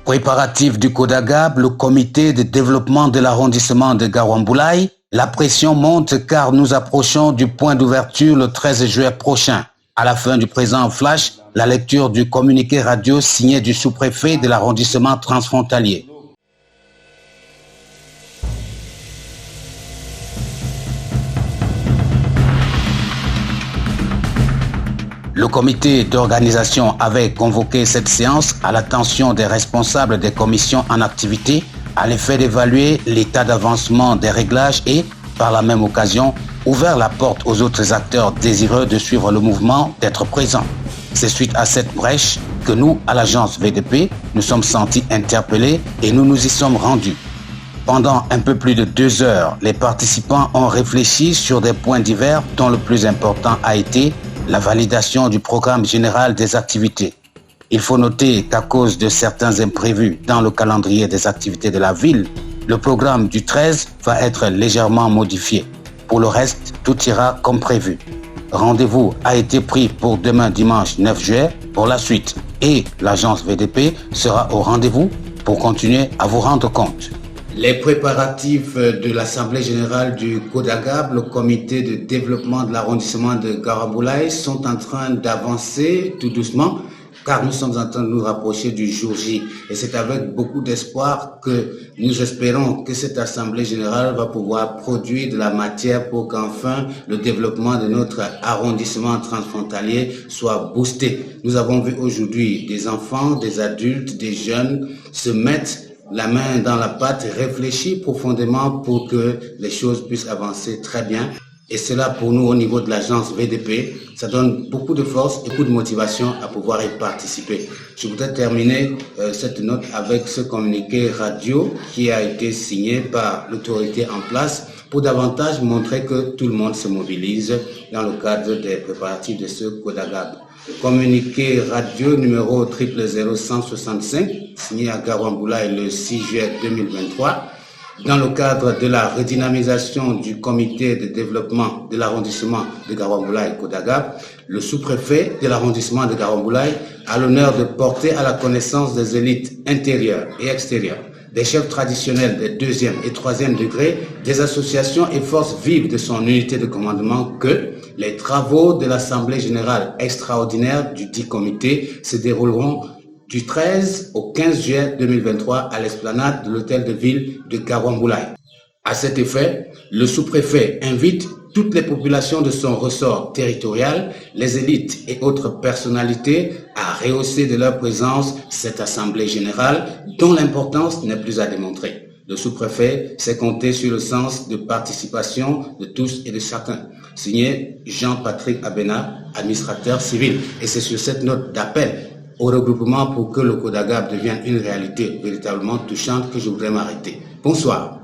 Préparatif du CODAGAB, le comité de développement de l'arrondissement de Garoua-Mboulaye, la pression monte car nous approchons du point d'ouverture le 13 juillet prochain. À la fin du présent flash, la lecture du communiqué radio signé du sous-préfet de l'arrondissement transfrontalier. Le comité d'organisation avait convoqué cette séance à l'attention des responsables des commissions en activité à l'effet d'évaluer l'état d'avancement des réglages et, par la même occasion, ouvert la porte aux autres acteurs désireux de suivre le mouvement d'être présents. C'est suite à cette brèche que nous, à l'agence VDP, nous sommes sentis interpellés et nous nous y sommes rendus. Pendant un peu plus de 2 heures, les participants ont réfléchi sur des points divers dont le plus important a été la validation du programme général des activités. Il faut noter qu'à cause de certains imprévus dans le calendrier des activités de la ville, le programme du 13 va être légèrement modifié. Pour le reste, tout ira comme prévu. Rendez-vous a été pris pour demain dimanche 9 juillet pour la suite et l'agence VDP sera au rendez-vous pour continuer à vous rendre compte. Les préparatifs de l'Assemblée générale du CODAGAB, le comité de développement de l'arrondissement de Garoua-Mboulaye, sont en train d'avancer tout doucement car nous sommes en train de nous rapprocher du jour J. Et c'est avec beaucoup d'espoir que nous espérons que cette Assemblée générale va pouvoir produire de la matière pour qu'enfin le développement de notre arrondissement transfrontalier soit boosté. Nous avons vu aujourd'hui des enfants, des adultes, des jeunes se mettre la main dans la pâte, réfléchir profondément pour que les choses puissent avancer très bien. Et cela pour nous au niveau de l'agence VDP, ça donne beaucoup de force et beaucoup de motivation à pouvoir y participer. Je voudrais terminer cette note avec ce communiqué radio qui a été signé par l'autorité en place pour davantage montrer que tout le monde se mobilise dans le cadre des préparatifs de ce CODAGAB. Communiqué radio numéro 000165, signé à Garoua-Mboulaye le 6 juillet 2023, dans le cadre de la redynamisation du comité de développement de l'arrondissement de Garoua-Mboulaye CODAGAB, le sous-préfet de l'arrondissement de Garoua-Mboulaye a l'honneur de porter à la connaissance des élites intérieures et extérieures, des chefs traditionnels des 2e et 3e degrés, des associations et forces vives de son unité de commandement que les travaux de l'Assemblée générale extraordinaire du dit comité se dérouleront du 13 au 15 juillet 2023 à l'esplanade de l'hôtel de ville de Garoua-Mboulaye. À cet effet, le sous-préfet invite toutes les populations de son ressort territorial, les élites et autres personnalités à rehausser de leur présence cette Assemblée générale dont l'importance n'est plus à démontrer. Le sous-préfet s'est compté sur le sens de participation de tous et de chacun. Signé Jean-Patrick Abena, administrateur civil. Et c'est sur cette note d'appel au regroupement pour que le CODAGAB devienne une réalité véritablement touchante que je voudrais m'arrêter. Bonsoir.